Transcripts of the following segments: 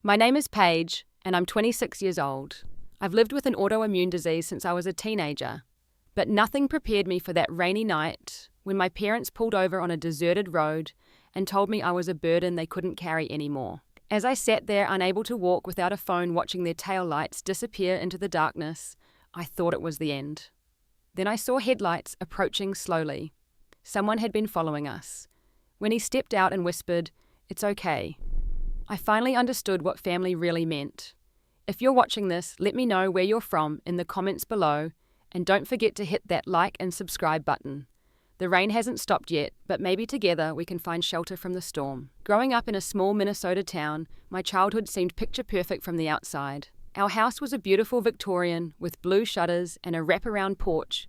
My name is Paige, and I'm 26 years old. I've lived with an autoimmune disease since I was a teenager. But nothing prepared me for that rainy night when my parents pulled over on a deserted road and told me I was a burden they couldn't carry anymore. As I sat there unable to walk without a phone, watching their taillights disappear into the darkness, I thought it was the end. Then I saw headlights approaching slowly. Someone had been following us. When he stepped out and whispered, "It's okay," I finally understood what family really meant. If you're watching this, let me know where you're from in the comments below, and don't forget to hit that like and subscribe button. The rain hasn't stopped yet, but maybe together we can find shelter from the storm. Growing up in a small Minnesota town, my childhood seemed picture perfect from the outside. Our house was a beautiful Victorian with blue shutters and a wraparound porch,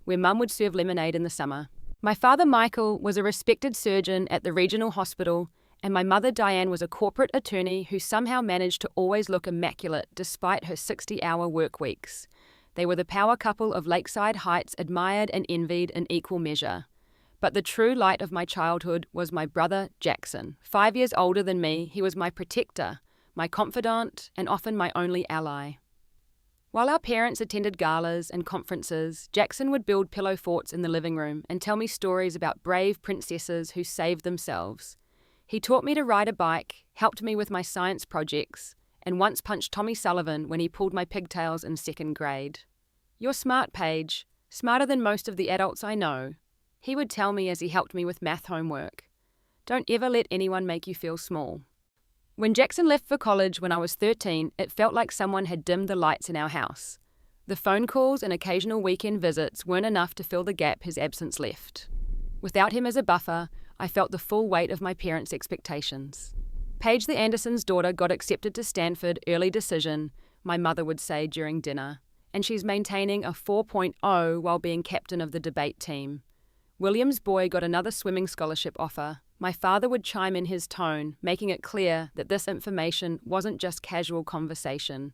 where Mum would serve lemonade in the summer. My father Michael was a respected surgeon at the regional hospital, and my mother Diane was a corporate attorney who somehow managed to always look immaculate despite her 60-hour work weeks. They were the power couple of Lakeside Heights, admired and envied in equal measure. But the true light of my childhood was my brother Jackson. 5 years older than me, he was my protector, my confidant, and often my only ally. While our parents attended galas and conferences, Jackson would build pillow forts in the living room and tell me stories about brave princesses who saved themselves. He taught me to ride a bike, helped me with my science projects, and once punched Tommy Sullivan when he pulled my pigtails in second grade. "You're smart, Paige, smarter than most of the adults I know," he would tell me as he helped me with math homework. "Don't ever let anyone make you feel small." When Jackson left for college when I was 13, it felt like someone had dimmed the lights in our house. The phone calls and occasional weekend visits weren't enough to fill the gap his absence left. Without him as a buffer, I felt the full weight of my parents' expectations. Paige the Andersons' daughter got accepted to Stanford, early decision, my mother would say during dinner, and she's maintaining a 4.0 while being captain of the debate team. William's boy got another swimming scholarship offer. My father would chime in his tone, making it clear that this information wasn't just casual conversation.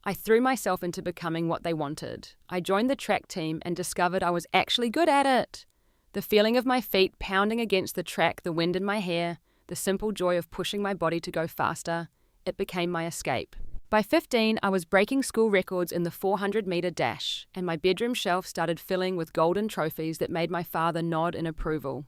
I threw myself into becoming what they wanted. I joined the track team and discovered I was actually good at it. The feeling of my feet pounding against the track, the wind in my hair, the simple joy of pushing my body to go faster, it became my escape. By 15, I was breaking school records in the 400-meter dash, and my bedroom shelf started filling with golden trophies that made my father nod in approval.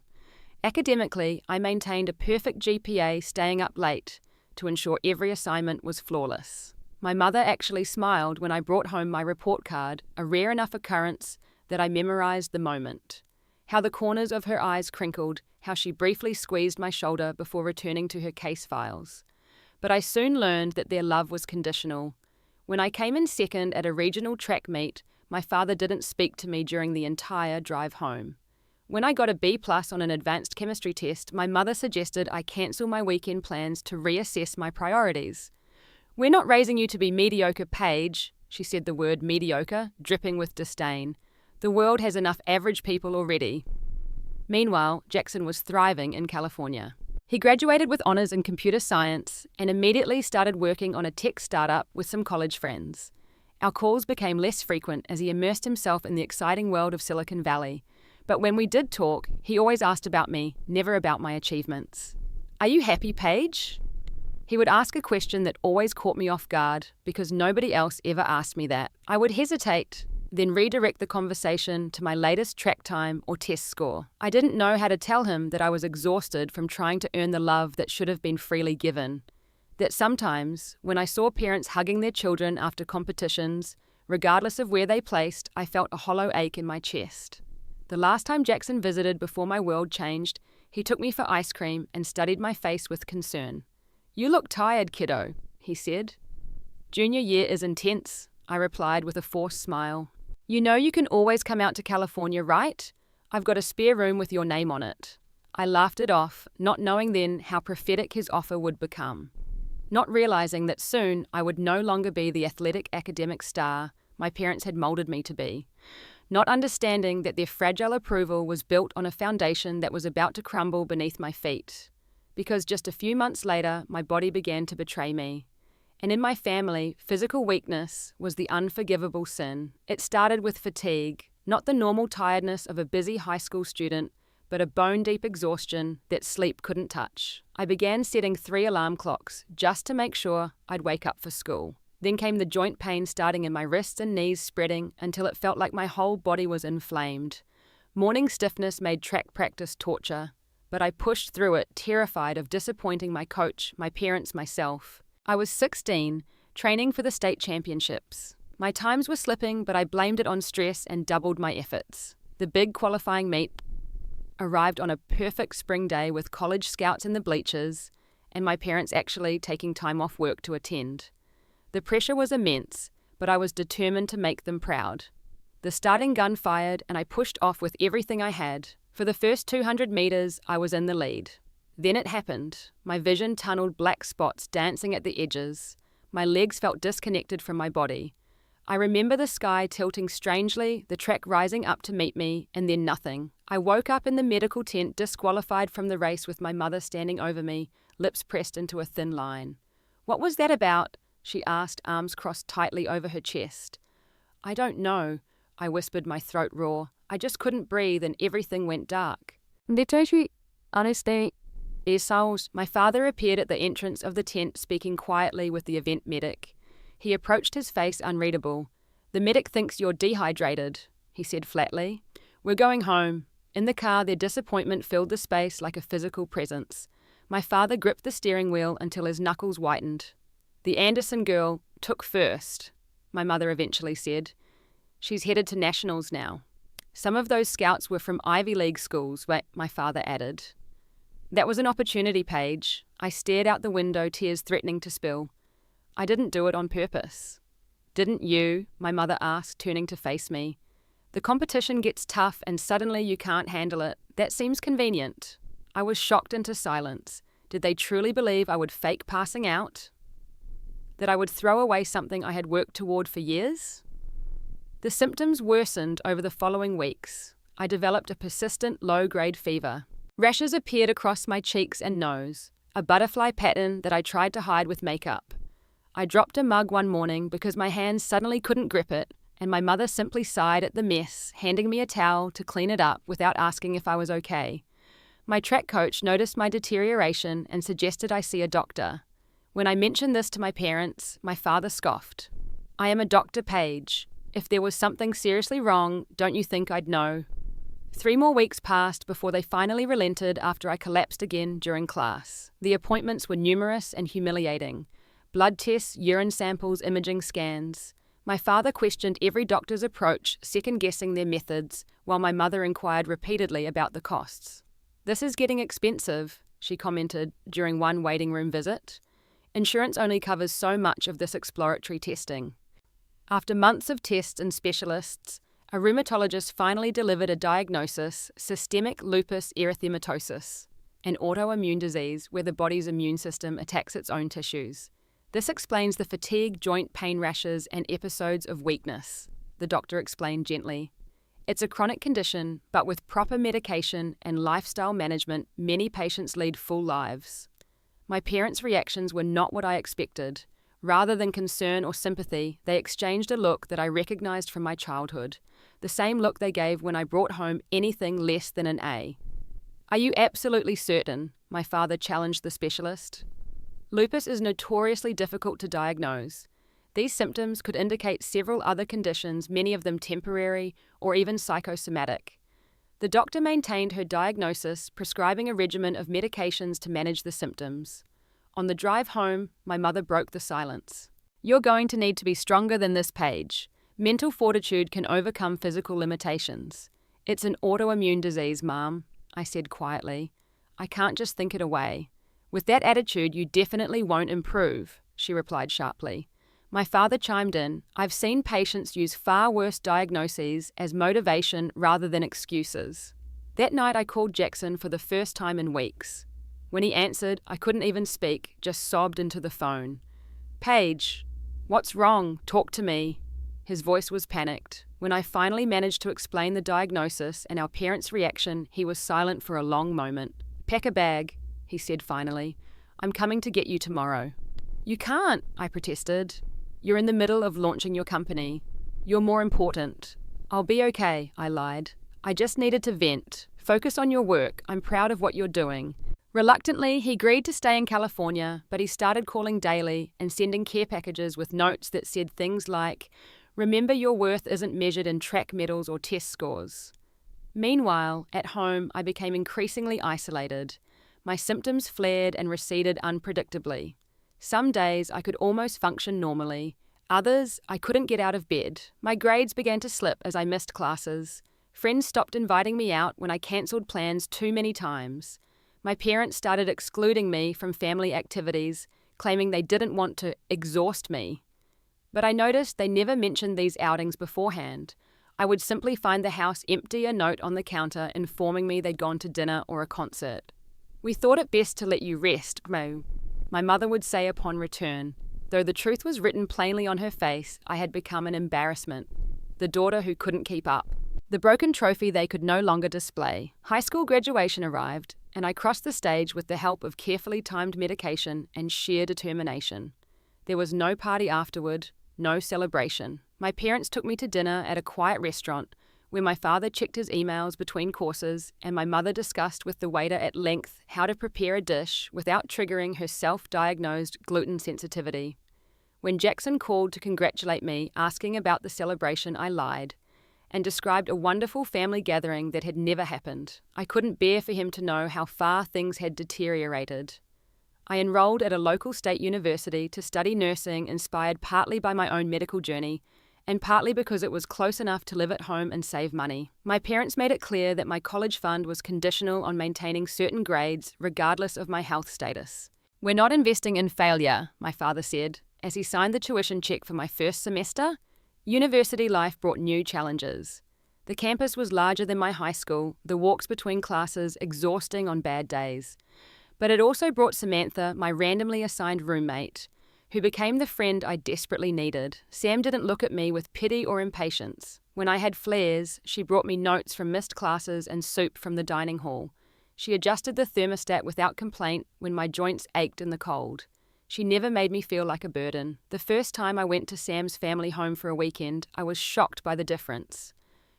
Academically, I maintained a perfect GPA, staying up late to ensure every assignment was flawless. My mother actually smiled when I brought home my report card, a rare enough occurrence that I memorized the moment. How the corners of her eyes crinkled, how she briefly squeezed my shoulder before returning to her case files. But I soon learned that their love was conditional. When I came in second at a regional track meet, my father didn't speak to me during the entire drive home. When I got a B+ on an advanced chemistry test, my mother suggested I cancel my weekend plans to reassess my priorities. "We're not raising you to be mediocre, Paige," she said, the word mediocre dripping with disdain. "The world has enough average people already." Meanwhile, Jackson was thriving in California. He graduated with honors in computer science and immediately started working on a tech startup with some college friends. Our calls became less frequent as he immersed himself in the exciting world of Silicon Valley. But when we did talk, he always asked about me, never about my achievements. "Are you happy, Paige?" He would ask a question that always caught me off guard because nobody else ever asked me that. I would hesitate, then redirect the conversation to my latest track time or test score. I didn't know how to tell him that I was exhausted from trying to earn the love that should have been freely given. That sometimes, when I saw parents hugging their children after competitions, regardless of where they placed, I felt a hollow ache in my chest. The last time Jackson visited before my world changed, he took me for ice cream and studied my face with concern. "You look tired, kiddo," he said. "Junior year is intense," I replied with a forced smile. "You know you can always come out to California, right? I've got a spare room with your name on it." I laughed it off, not knowing then how prophetic his offer would become. Not realizing that soon I would no longer be the athletic academic star my parents had molded me to be. Not understanding that their fragile approval was built on a foundation that was about to crumble beneath my feet. Because just a few months later, my body began to betray me. And in my family, physical weakness was the unforgivable sin. It started with fatigue, not the normal tiredness of a busy high school student, but a bone-deep exhaustion that sleep couldn't touch. I began setting 3 alarm clocks just to make sure I'd wake up for school. Then came the joint pain starting in my wrists and knees, spreading until it felt like my whole body was inflamed. Morning stiffness made track practice torture, but I pushed through it, terrified of disappointing my coach, my parents, myself. I was 16, training for the state championships. My times were slipping, but I blamed it on stress and doubled my efforts. The big qualifying meet arrived on a perfect spring day with college scouts in the bleachers and my parents actually taking time off work to attend. The pressure was immense, but I was determined to make them proud. The starting gun fired and I pushed off with everything I had. For the first 200 meters, I was in the lead. Then it happened. My vision tunneled, black spots dancing at the edges. My legs felt disconnected from my body. I remember the sky tilting strangely, the track rising up to meet me, and then nothing. I woke up in the medical tent, disqualified from the race, with my mother standing over me, lips pressed into a thin line. "What was that about?" she asked, arms crossed tightly over her chest. "I don't know," I whispered, my throat raw. I just couldn't breathe and everything went dark. My father appeared at the entrance of the tent, speaking quietly with the event medic. He approached, his face unreadable. "The medic thinks you're dehydrated," he said flatly. "We're going home." In the car, their disappointment filled the space like a physical presence. My father gripped the steering wheel until his knuckles whitened. "The Anderson girl took first," my mother eventually said. "She's headed to nationals now." "Some of those scouts were from Ivy League schools," my father added. That was an opportunity, Paige. I stared out the window, tears threatening to spill. "I didn't do it on purpose." "Didn't you?" my mother asked, turning to face me. "The competition gets tough and suddenly you can't handle it. That seems convenient." I was shocked into silence. Did they truly believe I would fake passing out? That I would throw away something I had worked toward for years? The symptoms worsened over the following weeks. I developed a persistent low-grade fever. Rashes appeared across my cheeks and nose, a butterfly pattern that I tried to hide with makeup. I dropped a mug one morning because my hands suddenly couldn't grip it, and my mother simply sighed at the mess, handing me a towel to clean it up without asking if I was okay. My track coach noticed my deterioration and suggested I see a doctor. When I mentioned this to my parents, my father scoffed. "I am a Dr. Page. If there was something seriously wrong, don't you think I'd know?" 3 more weeks passed before they finally relented after I collapsed again during class. The appointments were numerous and humiliating. Blood tests, urine samples, imaging scans. My father questioned every doctor's approach, second-guessing their methods, while my mother inquired repeatedly about the costs. "This is getting expensive," she commented during one waiting room visit. "Insurance only covers so much of this exploratory testing." After months of tests and specialists, a rheumatologist finally delivered a diagnosis: systemic lupus erythematosus, an autoimmune disease where the body's immune system attacks its own tissues. "This explains the fatigue, joint pain, rashes, and episodes of weakness," the doctor explained gently. "It's a chronic condition, but with proper medication and lifestyle management, many patients lead full lives." My parents' reactions were not what I expected. Rather than concern or sympathy, they exchanged a look that I recognized from my childhood, the same look they gave when I brought home anything less than an A. "Are you absolutely certain?" my father challenged the specialist. Lupus is notoriously difficult to diagnose. These symptoms could indicate several other conditions, many of them temporary or even psychosomatic. The doctor maintained her diagnosis, prescribing a regimen of medications to manage the symptoms. On the drive home, my mother broke the silence. "You're going to need to be stronger than this, Paige. Mental fortitude can overcome physical limitations. It's an autoimmune disease, Mom," I said quietly. "I can't just think it away." "With that attitude, you definitely won't improve," she replied sharply. My father chimed in. "I've seen patients use far worse diagnoses as motivation rather than excuses." That night I called Jackson for the first time in weeks. When he answered, I couldn't even speak, just sobbed into the phone. "Paige, what's wrong? Talk to me." His voice was panicked. When I finally managed to explain the diagnosis and our parents' reaction, he was silent for a long moment. "Pack a bag," he said finally. "I'm coming to get you tomorrow." "You can't," I protested. "You're in the middle of launching your company. You're more important." "I'll be okay," I lied. I just needed to vent. Focus on your work. I'm proud of what you're doing. Reluctantly, he agreed to stay in California, but he started calling daily and sending care packages with notes that said things like, "Remember, your worth isn't measured in track medals or test scores." Meanwhile, at home, I became increasingly isolated. My symptoms flared and receded unpredictably. Some days I could almost function normally. Others, I couldn't get out of bed. My grades began to slip as I missed classes. Friends stopped inviting me out when I cancelled plans too many times. My parents started excluding me from family activities, claiming they didn't want to exhaust me. But I noticed they never mentioned these outings beforehand. I would simply find the house empty, a note on the counter informing me they'd gone to dinner or a concert. "We thought it best to let you rest," my mother would say upon return. Though the truth was written plainly on her face, I had become an embarrassment, the daughter who couldn't keep up. The broken trophy they could no longer display. High school graduation arrived, and I crossed the stage with the help of carefully timed medication and sheer determination. There was no party afterward, no celebration. My parents took me to dinner at a quiet restaurant, where my father checked his emails between courses and my mother discussed with the waiter at length how to prepare a dish without triggering her self-diagnosed gluten sensitivity. When Jackson called to congratulate me, asking about the celebration, I lied and described a wonderful family gathering that had never happened. I couldn't bear for him to know how far things had deteriorated. I enrolled at a local state university to study nursing, inspired partly by my own medical journey and partly because it was close enough to live at home and save money. My parents made it clear that my college fund was conditional on maintaining certain grades regardless of my health status. "We're not investing in failure," my father said, as he signed the tuition check for my first semester. University life brought new challenges. The campus was larger than my high school, the walks between classes exhausting on bad days. But it also brought Samantha, my randomly assigned roommate, who became the friend I desperately needed. Sam didn't look at me with pity or impatience. When I had flares, she brought me notes from missed classes and soup from the dining hall. She adjusted the thermostat without complaint when my joints ached in the cold. She never made me feel like a burden. The first time I went to Sam's family home for a weekend, I was shocked by the difference.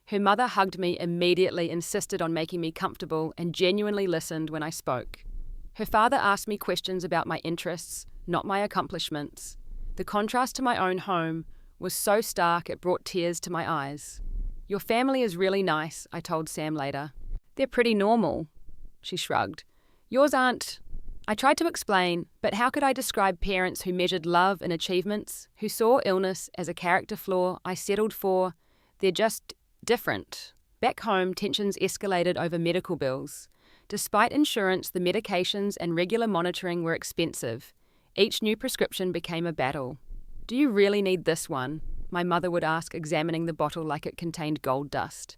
Her mother hugged me immediately, insisted on making me comfortable, and genuinely listened when I spoke. Her father asked me questions about my interests, not my accomplishments. The contrast to my own home was so stark it brought tears to my eyes. "Your family is really nice," I told Sam later. "They're pretty normal," she shrugged. "Yours aren't." I tried to explain, but how could I describe parents who measured love in achievements, who saw illness as a character flaw I settled for? They're just different. Back home, tensions escalated over medical bills. Despite insurance, the medications and regular monitoring were expensive. Each new prescription became a battle. "Do you really need this one?" my mother would ask, examining the bottle like it contained gold dust.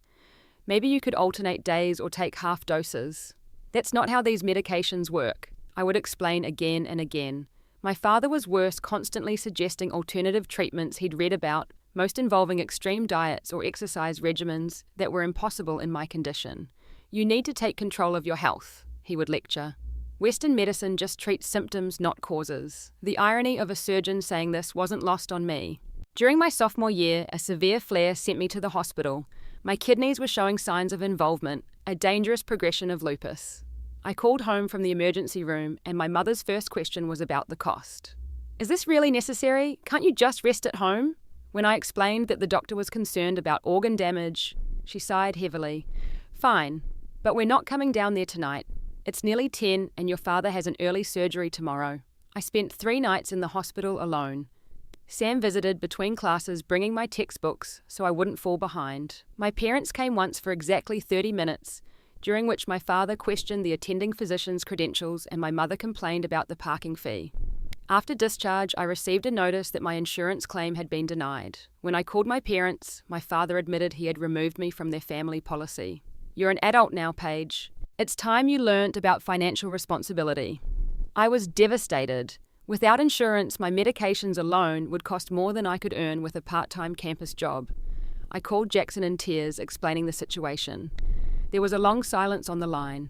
"Maybe you could alternate days or take half doses." "That's not how these medications work," I would explain again and again. My father was worse, constantly suggesting alternative treatments he'd read about, most involving extreme diets or exercise regimens that were impossible in my condition. "You need to take control of your health," he would lecture. "Western medicine just treats symptoms, not causes." The irony of a surgeon saying this wasn't lost on me. During my sophomore year, a severe flare sent me to the hospital. My kidneys were showing signs of involvement, a dangerous progression of lupus. I called home from the emergency room, and my mother's first question was about the cost. "Is this really necessary? Can't you just rest at home?" When I explained that the doctor was concerned about organ damage, she sighed heavily. "Fine, but we're not coming down there tonight. It's nearly 10 and your father has an early surgery tomorrow." I spent 3 nights in the hospital alone. Sam visited between classes, bringing my textbooks so I wouldn't fall behind. My parents came once for exactly 30 minutes, during which my father questioned the attending physician's credentials and my mother complained about the parking fee. After discharge, I received a notice that my insurance claim had been denied. When I called my parents, my father admitted he had removed me from their family policy. "You're an adult now, Paige. It's time you learnt about financial responsibility." I was devastated. Without insurance, my medications alone would cost more than I could earn with a part-time campus job. I called Jackson in tears, explaining the situation. There was a long silence on the line.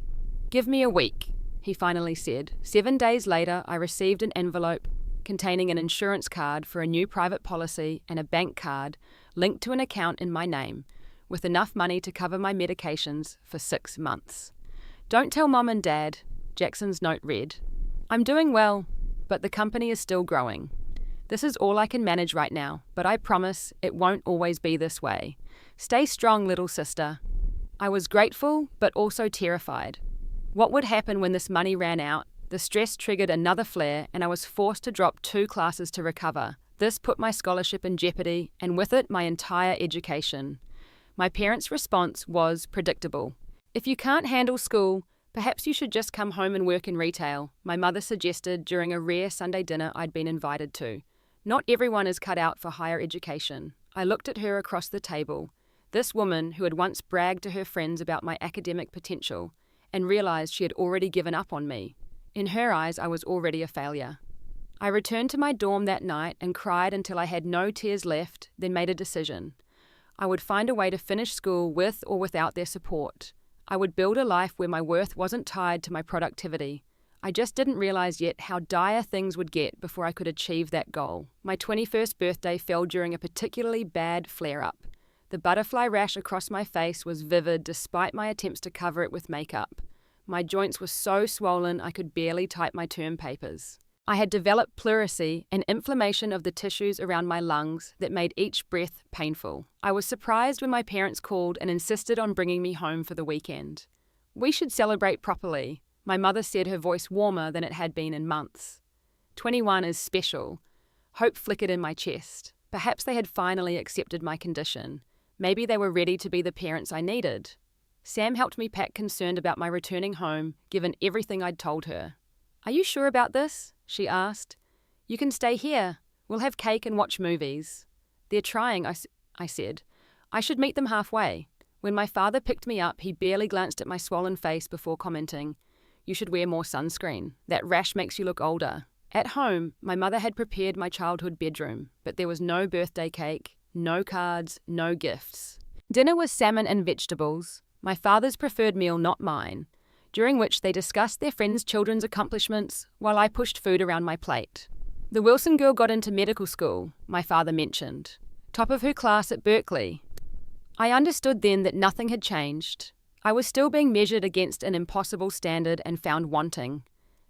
"Give me a week," he finally said. 7 days later, I received an envelope containing an insurance card for a new private policy and a bank card linked to an account in my name, with enough money to cover my medications for 6 months. Don't tell Mom and Dad, Jackson's note read. I'm doing well, but the company is still growing. This is all I can manage right now, but I promise it won't always be this way. Stay strong, little sister. I was grateful, but also terrified. What would happen when this money ran out? The stress triggered another flare, and I was forced to drop 2 classes to recover. This put my scholarship in jeopardy, and with it, my entire education. My parents' response was predictable. If you can't handle school, perhaps you should just come home and work in retail, my mother suggested during a rare Sunday dinner I'd been invited to. Not everyone is cut out for higher education. I looked at her across the table, this woman who had once bragged to her friends about my academic potential, and realized she had already given up on me. In her eyes, I was already a failure. I returned to my dorm that night and cried until I had no tears left, then made a decision. I would find a way to finish school with or without their support. I would build a life where my worth wasn't tied to my productivity. I just didn't realize yet how dire things would get before I could achieve that goal. My 21st birthday fell during a particularly bad flare-up. The butterfly rash across my face was vivid despite my attempts to cover it with makeup. My joints were so swollen I could barely type my term papers. I had developed pleurisy, an inflammation of the tissues around my lungs that made each breath painful. I was surprised when my parents called and insisted on bringing me home for the weekend. We should celebrate properly, my mother said, her voice warmer than it had been in months. 21 is special. Hope flickered in my chest. Perhaps they had finally accepted my condition. Maybe they were ready to be the parents I needed. Sam helped me pack, concerned about my returning home, given everything I'd told her. Are you sure about this? She asked. You can stay here. We'll have cake and watch movies. They're trying, I said. I should meet them halfway. When my father picked me up, he barely glanced at my swollen face before commenting, You should wear more sunscreen. That rash makes you look older. At home, my mother had prepared my childhood bedroom, but there was no birthday cake, no cards, no gifts. Dinner was salmon and vegetables, my father's preferred meal, not mine, during which they discussed their friends' children's accomplishments while I pushed food around my plate. The Wilson girl got into medical school, my father mentioned. Top of her class at Berkeley. I understood then that nothing had changed. I was still being measured against an impossible standard and found wanting.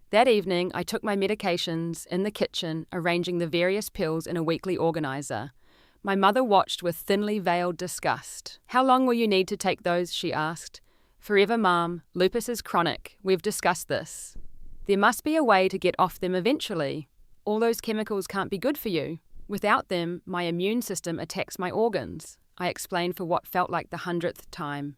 That evening, I took my medications in the kitchen, arranging the various pills in a weekly organizer. My mother watched with thinly veiled disgust. How long will you need to take those? She asked. Forever, Mom. Lupus is chronic. We've discussed this. There must be a way to get off them eventually. All those chemicals can't be good for you. Without them, my immune system attacks my organs. I explained for what felt like the 100th time.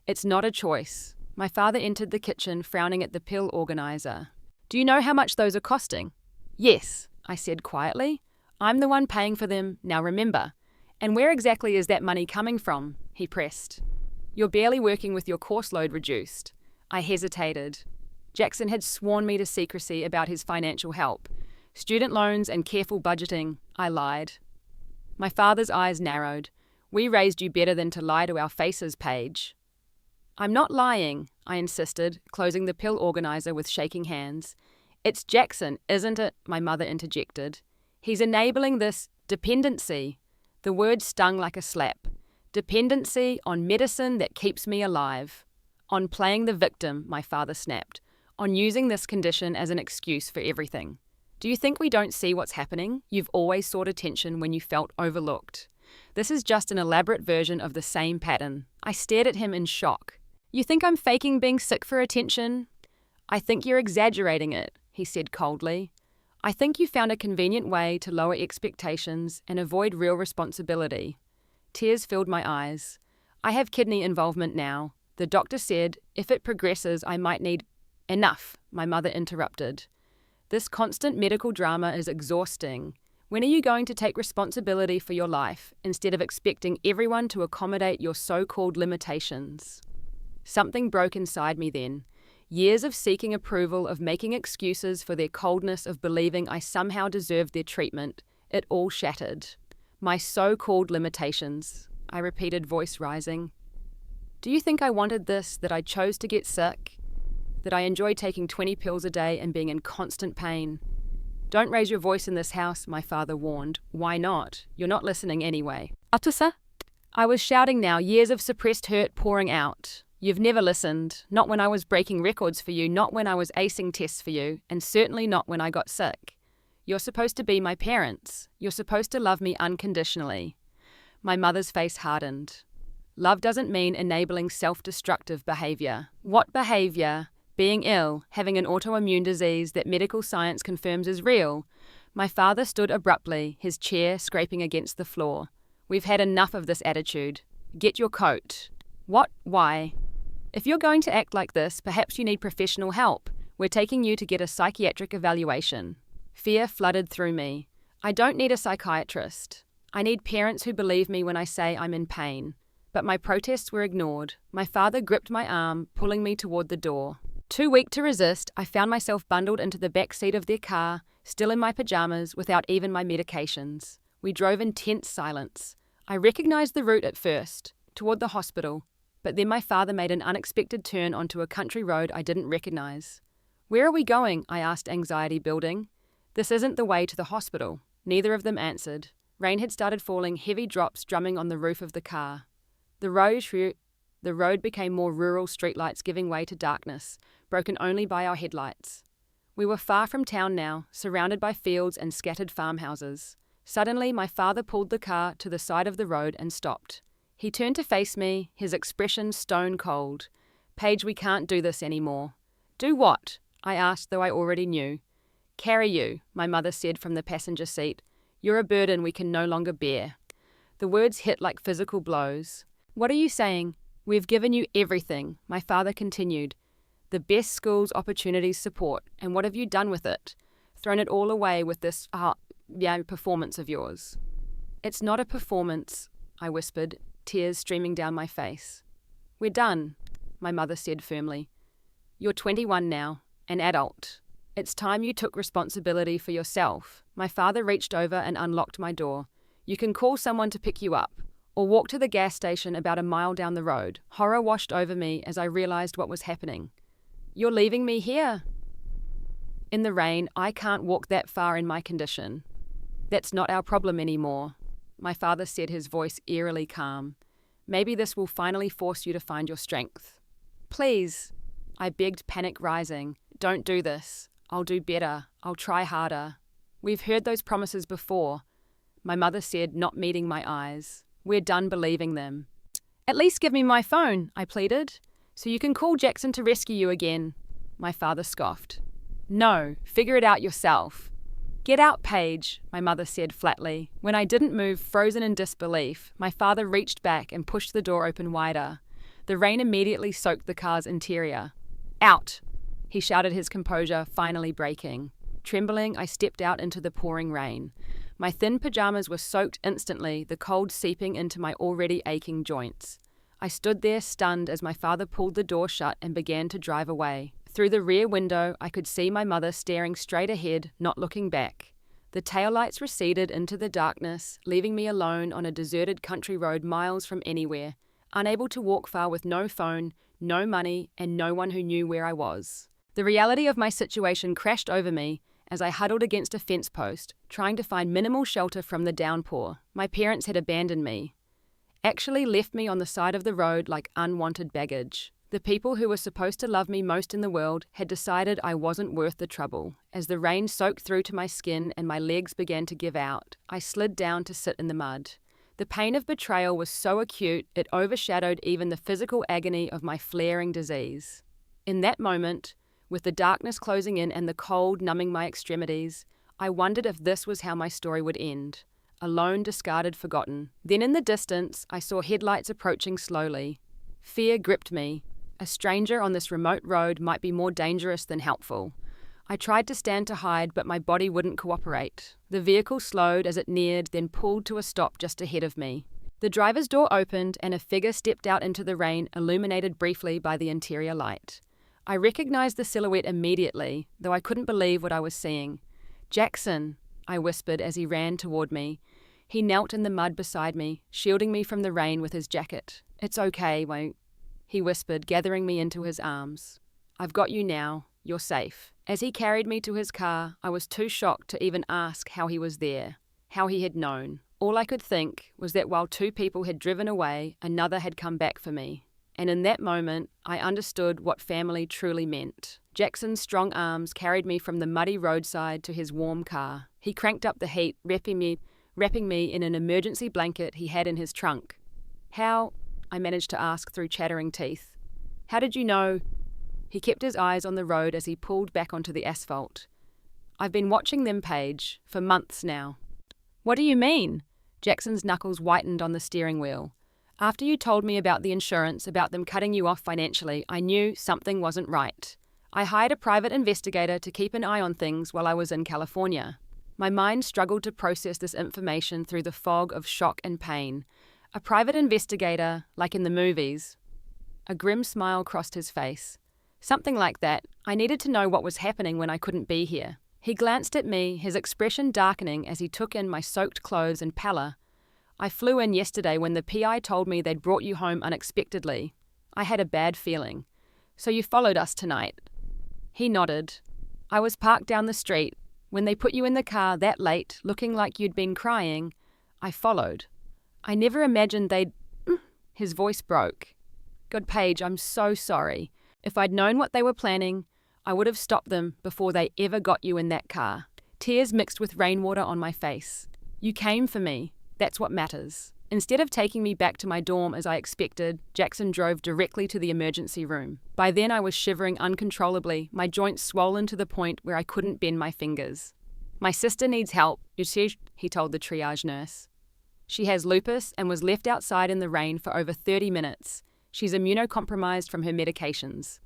It's not a choice. My father entered the kitchen, frowning at the pill organizer. Do you know how much those are costing? Yes, I said quietly. I'm the one paying for them, now remember. And where exactly is that money coming from? He pressed. You're barely working with your course load reduced. I hesitated. Jackson had sworn me to secrecy about his financial help. Student loans and careful budgeting, I lied. My father's eyes narrowed. We raised you better than to lie to our faces, Paige. I'm not lying, I insisted, closing the pill organizer with shaking hands. It's Jackson, isn't it? My mother interjected. He's enabling this dependency. The word stung like a slap. Dependency on medicine that keeps me alive. On playing the victim, my father snapped. On using this condition as an excuse for everything. Do you think we don't see what's happening? You've always sought attention when you felt overlooked. This is just an elaborate version of the same pattern. I stared at him in shock. You think I'm faking being sick for attention? I think you're exaggerating it, he said coldly. I think you found a convenient way to lower expectations and avoid real responsibility. Tears filled my eyes. I have kidney involvement now. The doctor said if it progresses, I might need... Enough, my mother interrupted. This constant medical drama is exhausting. When are you going to take responsibility for your life instead of expecting everyone to accommodate your so-called limitations? Something broke inside me then. Years of seeking approval, of making excuses for their coldness, of believing I somehow deserved their treatment. It all shattered. My so-called limitations, I repeated, voice rising. Do you think I wanted this, that I chose to get sick? That I enjoy taking 20 pills a day and being in constant pain? Don't raise your voice in this house, my father warned. Why not? You're not listening anyway. Atusa? I was shouting now, years of suppressed hurt pouring out. You've never listened, not when I was breaking records for you, not when I was acing tests for you, and certainly not when I got sick. You're supposed to be my parents. You're supposed to love me unconditionally. My mother's face hardened. Love doesn't mean enabling self-destructive behavior. What behavior? Being ill, having an autoimmune disease that medical science confirms is real. My father stood abruptly, his chair scraping against the floor. We've had enough of this attitude. Get your coat. What? Why? If you're going to act like this, perhaps you need professional help. We're taking you to get a psychiatric evaluation. Fear flooded through me. I don't need a psychiatrist. I need parents who believe me when I say I'm in pain. But my protests were ignored. My father gripped my arm, pulling me toward the door. Too weak to resist, I found myself bundled into the back seat of their car, still in my pajamas, without even my medications. We drove in tense silence. I recognized the route at first, toward the hospital. But then my father made an unexpected turn onto a country road I didn't recognize. Where are we going? I asked, anxiety building. This isn't the way to the hospital. Neither of them answered. Rain had started falling, heavy drops drumming on the roof of the car. The road became more rural, streetlights giving way to darkness, broken only by our headlights. We were far from town now, surrounded by fields and scattered farmhouses. Suddenly, my father pulled the car to the side of the road and stopped. He turned to face me, his expression stone cold. Paige, we can't do this anymore. Do what? I asked, though I already knew. Carry you, my mother said from the passenger seat. You're a burden we can no longer bear. The words hit like physical blows. What are you saying? We've given you everything, my father continued. The best schools, opportunities, support. And what have you done with it? Thrown it all away with this, performance of yours. It's not a performance, I whispered, tears streaming down my face. We're done, my mother said firmly. You're 21 now, an adult. It's time you took responsibility for yourself. My father reached over and unlocked my door. You can call someone to pick you up, or walk to the gas station about a mile down the road. Horror washed over me as I realized what was happening. You're leaving me here? In the rain, I can't walk that far in my condition. That's not our problem anymore, my father said, his voice eerily calm. Maybe this will finally force you to find your strength. Please, I begged, panic rising. Don't do this. I'll do better. I'll try harder. We've heard those promises before, my mother said, not meeting my eyes. We're done believing them. At least give me my phone, I pleaded, so you can call Jackson to rescue you again, my father scoffed. No, figure it out yourself. Get out, Paige, my mother said flatly. When I didn't move, frozen in disbelief, my father reached back and pushed the door open wider. The rain immediately soaked the car's interior. Out, he shouted, his composure finally breaking. Trembling, I stepped out into the pouring rain. My thin pajamas were soaked instantly, the cold seeping into my already aching joints. I stood there stunned as my father pulled the door shut and began to drive away. Through the rear window, I could see my mother staring straight ahead, not looking back. The taillights receded into the darkness, leaving me alone on a deserted country road miles from anywhere, unable to walk far with no phone, no money, and no one who knew where I was. The reality of my situation crashed over me as I huddled against a fence post, trying to find minimal shelter from the downpour. My parents had abandoned me, actually left me on the side of the road like unwanted baggage. The people who were supposed to love me most in the world had decided I wasn't worth the trouble. As the rain soaked through to my skin and my legs began to give out, I slid down to sit in the mud. The pain of betrayal was so acute it overshadowed even the physical agony of my flaring disease. In that moment, with the darkness closing in and the cold numbing my extremities, I wondered if this was how my story would end. Alone, discarded, forgotten. Then in the distance, I saw headlights approaching slowly. Fear gripped me. A stranger on this remote road might be more dangerous than helpful. I tried to stand to hide, but my body wouldn't cooperate. The vehicle slowed as it neared, then pulled to a stop just ahead of me. The driver's door opened, and a figure stepped out into the rain, illuminated briefly by the interior light. I recognized the silhouette immediately, though I couldn't believe what I was seeing. Jackson, I whispered as he ran toward me. He knelt in the mud beside me, shielding me from the rain with his jacket. It's okay, he whispered, gathering me into his arms. I've got you now. You're safe. As he carried me to his car, I was too shocked to even ask how he was there, how he had known. All I could think was that while 2 people had driven away, another had come back for me. And in that moment, I understood what family truly meant. Jackson's strong arms carried me from the muddy roadside to his warm car. He cranked up the heat, wrapping me in an emergency blanket he had in his trunk. "How?" I managed to ask through chattering teeth. "How did you know?" He kept his eyes on the road as he pulled back onto the asphalt. "I've been watching them, Paige, for months now." "What do you mean?" Jackson's knuckles whitened on the steering wheel. "After you told me about the insurance, about them cutting you off financially, I knew something wasn't right. I hired a private investigator to keep an eye on things while I was in California." My mind struggled to process this information through the fog of shock and pain. A private investigator, like in the movies. A grim smile crossed his face. "Something like that. I needed to know what was happening when I couldn't be here." He glanced at me, his expression darkening as he took in my soaked clothes and pallor. "I flew in yesterday when the PI told me they'd brought you home unexpectedly. I had a bad feeling. So you followed us tonight." He nodded. "I was parked down the street. When they put you in the car that late, looking like you'd been crying, I followed. I never imagined they'd..." His voice broke. "God, Paige, I'm so sorry. If I'd known what they were planning, I would have stopped them before they ever got you in that car." Tears mixed with rainwater on my face. "You came for me. That's what matters." Instead of taking me back to my dorm as I expected, Jackson drove directly to the emergency room. By then I was shivering uncontrollably, my joints swollen to the point where I couldn't bend my fingers. "My sister needs help," he told the triage nurse. "She has lupus and was left outside in the rain for over 30 minutes. She's immunocompromised from her medications."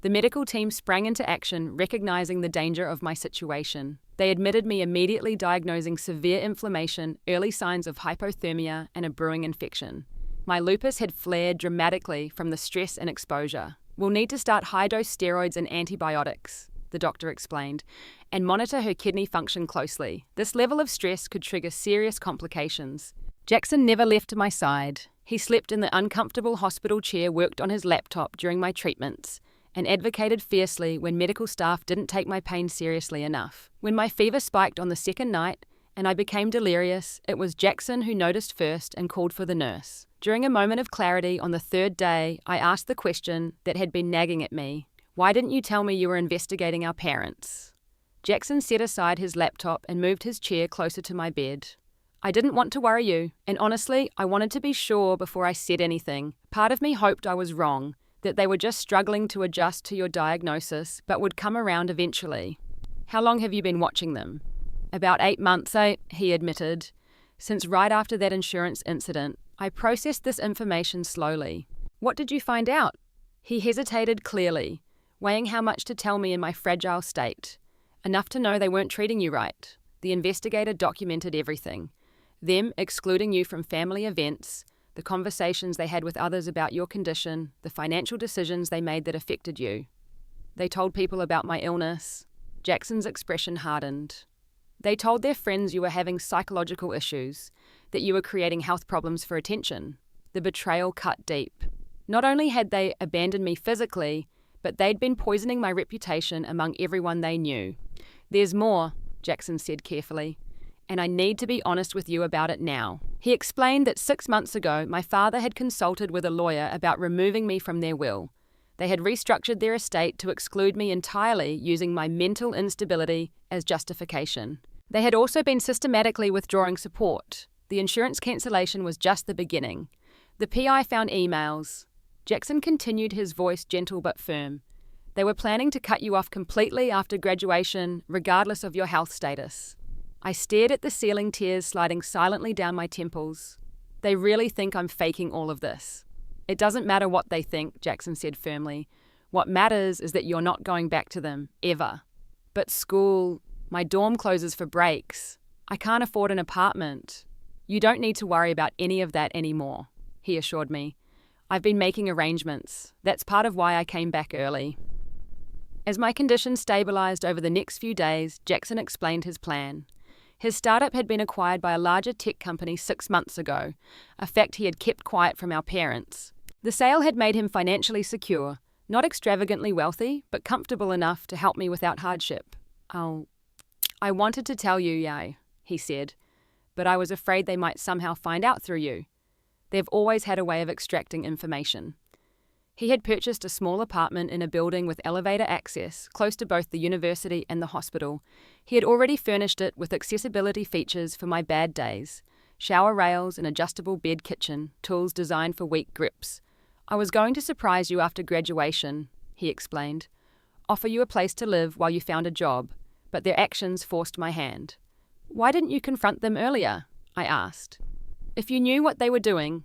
The medical team sprang into action, recognizing the danger of my situation. They admitted me, immediately diagnosing severe inflammation, early signs of hypothermia, and a brewing infection. My lupus had flared dramatically from the stress and exposure. "We'll need to start high-dose steroids and antibiotics," the doctor explained, "and monitor her kidney function closely. This level of stress could trigger serious complications." Jackson never left my side. He slept in the uncomfortable hospital chair, worked on his laptop during my treatments, and advocated fiercely when medical staff didn't take my pain seriously enough. When my fever spiked on the second night and I became delirious, it was Jackson who noticed first and called for the nurse. During a moment of clarity on the 3rd day, I asked the question that had been nagging at me. "Why didn't you tell me you were investigating our parents?" Jackson set aside his laptop and moved his chair closer to my bed. "I didn't want to worry you, and honestly, I wanted to be sure before I said anything. Part of me hoped I was wrong, that they were just struggling to adjust to your diagnosis, but would come around eventually." "How long have you been watching them?" "About 8 months, he admitted. "Since right after that insurance incident, I processed this information slowly." "What did you find out?" He hesitated clearly, weighing how much to tell me in my fragile state. "Enough to know they weren't treating you right. The investigator documented everything. Them excluding you from family events, the conversations they had with others about your condition, the financial decisions they made that affected you. They told people about my illness." Jackson's expression hardened. "They told their friends you were having psychological issues, that you were creating health problems for attention." The betrayal cut deep. Not only had they abandoned me physically, but they'd been poisoning my reputation among everyone they knew. "There's more," Jackson said carefully, "and I need to be honest with you about it now." He explained that 6 months ago, my father had consulted with a lawyer about removing me from their will. They had restructured their estate to exclude me entirely, using my mental instability as justification. They had also been systematically withdrawing support. The insurance cancellation was just the beginning. The PI found emails. Jackson continued, his voice gentle but firm. "They were planning to cut you off completely after graduation, regardless of your health status." I stared at the ceiling, tears sliding silently down my temples. "They really think I'm faking all of this." "It doesn't matter what they think," Jackson said firmly. "What matters is that you're not going back to them, ever." "But school, my dorm closes for breaks. I can't afford an apartment." "You don't need to worry about any of that anymore," he assured me. "I've been making arrangements. That's part of why I came back early." As my condition stabilized over the next few days, Jackson explained his plan. His startup had been acquired by a larger tech company 6 months ago, a fact he had kept quiet from our parents. The sale had made him financially secure, not extravagantly wealthy, but comfortable enough to help me without hardship. "I wanted to tell you, Yai," he said, but I was afraid they might somehow find out through you. They've always had a way of extracting information. He had purchased a small apartment in a building with elevator access, close to both the university and the hospital. He had already furnished it with accessibility features for my bad days: shower rails, an adjustable bed kitchen, tools designed for weak grips. I was going to surprise you after graduation, he explained. Offer you a place to live while you found a job, but their actions forced my hand. Why didn't you confront them earlier? I asked. If you knew what they were doing.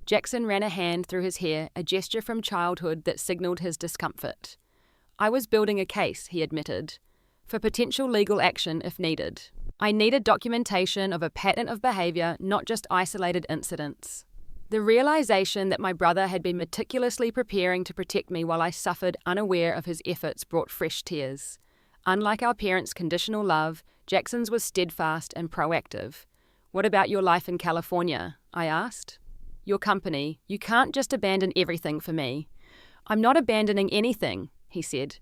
Jackson ran a hand through his hair, a gesture from childhood that signaled his discomfort. I was building a case, he admitted, for potential legal action if needed. I needed documentation of a pattern of behavior, not just isolated incidents. The realization that my brother had been meticulously preparing to protect me while I suffered unaware of his efforts brought fresh tears. Unlike our parents' conditional love, Jackson's was steadfast and proactive. What about your life in California? I asked. Your company. You can't just abandon everything for me. I'm not abandoning anything, he said.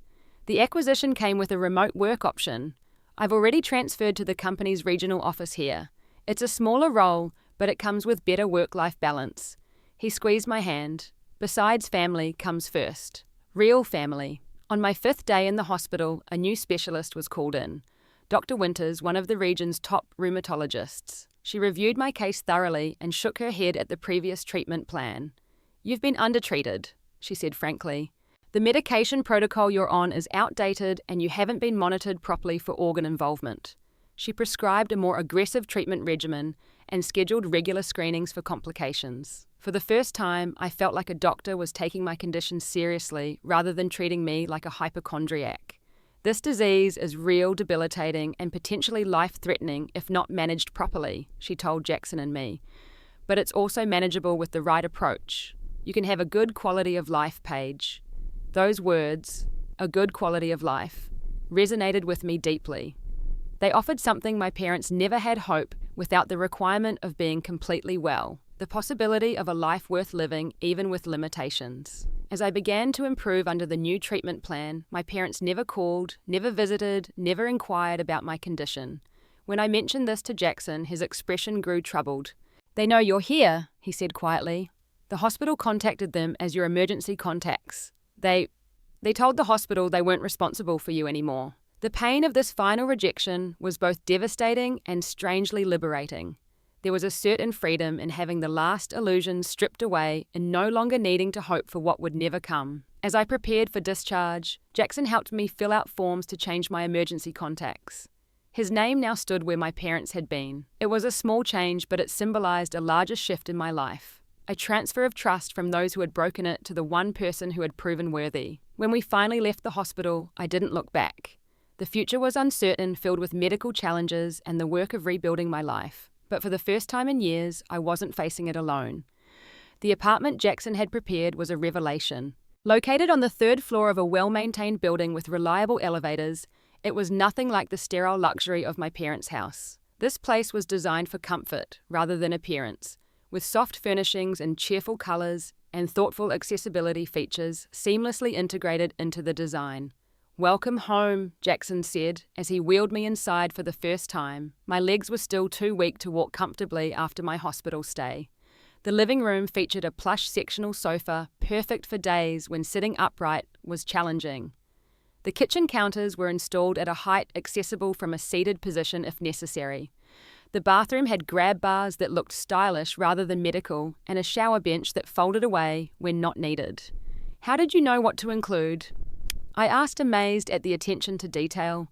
The acquisition came with a remote work option. I've already transferred to the company's regional office here. It's a smaller role, but it comes with better work-life balance. He squeezed my hand. Besides family comes first. Real family. On my 5th day in the hospital, a new specialist was called in. Dr. Winters, one of the region's top rheumatologists. She reviewed my case thoroughly and shook her head at the previous treatment plan. You've been undertreated, she said frankly. The medication protocol you're on is outdated and you haven't been monitored properly for organ involvement. She prescribed a more aggressive treatment regimen and scheduled regular screenings for complications. For the first time, I felt like a doctor was taking my condition seriously rather than treating me like a hypochondriac. This disease is real, debilitating, and potentially life-threatening if not managed properly, she told Jackson and me. But it's also manageable with the right approach. You can have a good quality of life, Paige. Those words, a good quality of life, resonated with me deeply. They offered something my parents never had: hope without the requirement of being completely well, the possibility of a life worth living even with limitations. As I began to improve under the new treatment plan, my parents never called, never visited, never inquired about my condition. When I mentioned this to Jackson, his expression grew troubled. They know you're here, he said quietly. The hospital contacted them as your emergency contacts. They told the hospital they weren't responsible for you anymore. The pain of this final rejection was both devastating and strangely liberating. There was a certain freedom in having the last illusions stripped away and no longer needing to hope for what would never come. As I prepared for discharge, Jackson helped me fill out forms to change my emergency contacts. His name now stood where my parents had been. It was a small change, but it symbolized a larger shift in my life. A transfer of trust from those who had broken it to the one person who had proven worthy. When we finally left the hospital, I didn't look back. The future was uncertain, filled with medical challenges and the work of rebuilding my life. But for the first time in years, I wasn't facing it alone. The apartment Jackson had prepared was a revelation. Located on the 3rd floor of a well-maintained building with reliable elevators, it was nothing like the sterile luxury of my parents' house. This place was designed for comfort rather than appearance, with soft furnishings and cheerful colors and thoughtful accessibility features seamlessly integrated into the design. Welcome home, Jackson said, as he wheeled me inside for the first time. My legs were still too weak to walk comfortably after my hospital stay. The living room featured a plush sectional sofa, perfect for days when sitting upright was challenging. The kitchen counters were installed at a height accessible from a seated position if necessary. The bathroom had grab bars that looked stylish rather than medical, and a shower bench that folded away when not needed. How did you know what to include? I asked, amazed at the attention to detail.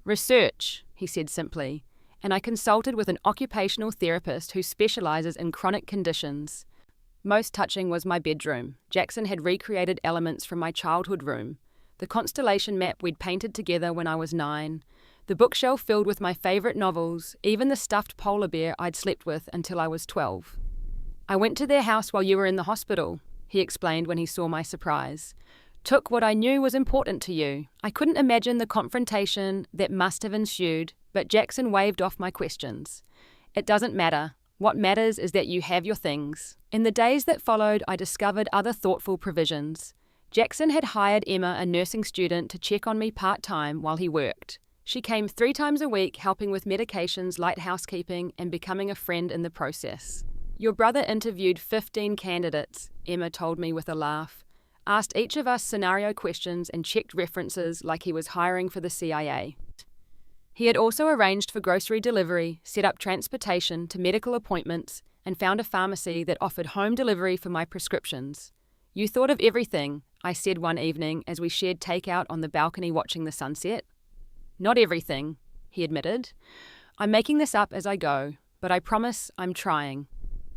Research, he said simply, and I consulted with an occupational therapist who specializes in chronic conditions. Most touching was my bedroom. Jackson had recreated elements from my childhood room. The constellation map we'd painted together when I was 9, the bookshelf filled with my favorite novels, even the stuffed polar bear I'd slept with until I was 12. I went to their house while you were in the hospital, he explained when he saw my surprise. Took what I knew was important to you. I couldn't imagine the confrontation that must have ensued, but Jackson waved off my questions. It doesn't matter. What matters is that you have your things. In the days that followed, I discovered other thoughtful provisions. Jackson had hired Emma, a nursing student, to check on me part-time while he worked. She came 3 times a week, helping with medications, light housekeeping, and becoming a friend in the process. Your brother interviewed 15 candidates, Emma told me with a laugh, asked each of us scenario questions and checked references like he was hiring for the CIA. He had also arranged for grocery delivery, set up transportation to medical appointments, and found a pharmacy that offered home delivery for my prescriptions. You thought of everything, I said one evening as we shared takeout on the balcony watching the sunset. Not everything, he admitted. I'm making this up as I go, but I promise I'm trying.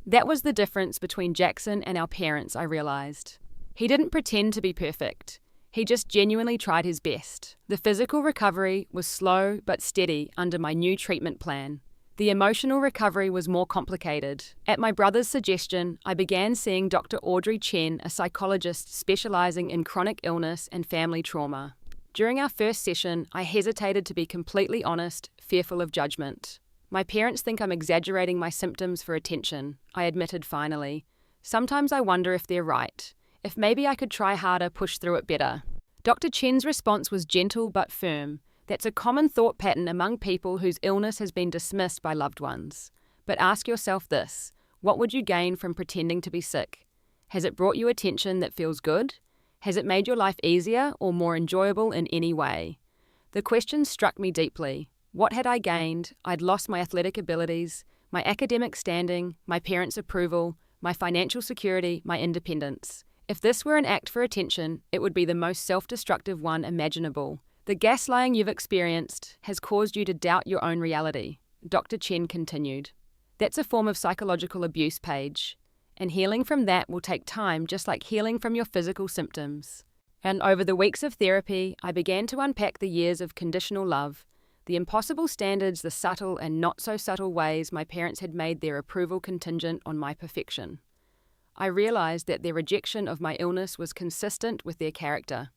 That was the difference between Jackson and our parents, I realized. He didn't pretend to be perfect. He just genuinely tried his best. The physical recovery was slow but steady under my new treatment plan. The emotional recovery was more complicated. At my brother's suggestion, I began seeing Dr. Audrey Chen, a psychologist specializing in chronic illness and family trauma. During our first session, I hesitated to be completely honest, fearful of judgment. My parents think I'm exaggerating my symptoms for attention, I admitted finally. Sometimes I wonder if they're right. If maybe I could try harder, push through it better. Dr. Chen's response was gentle but firm. That's a common thought pattern among people whose illness has been dismissed by loved ones. But ask yourself this, what would you gain from pretending to be sick? Has it brought you attention that feels good? Has it made your life easier or more enjoyable in any way? The question struck me deeply. What had I gained? I'd lost my athletic abilities, my academic standing, my parents' approval, my financial security, my independence. If this were an act for attention, it would be the most self-destructive one imaginable. The gaslighting you've experienced has caused you to doubt your own reality, Dr. Chen continued. That's a form of psychological abuse, Paige, and healing from that will take time, just like healing from your physical symptoms. And over the weeks of therapy, I began to unpack the years of conditional love, the impossible standards, the subtle and not so subtle ways my parents had made their approval contingent on my perfection. I realized that their rejection of my illness was consistent with their character.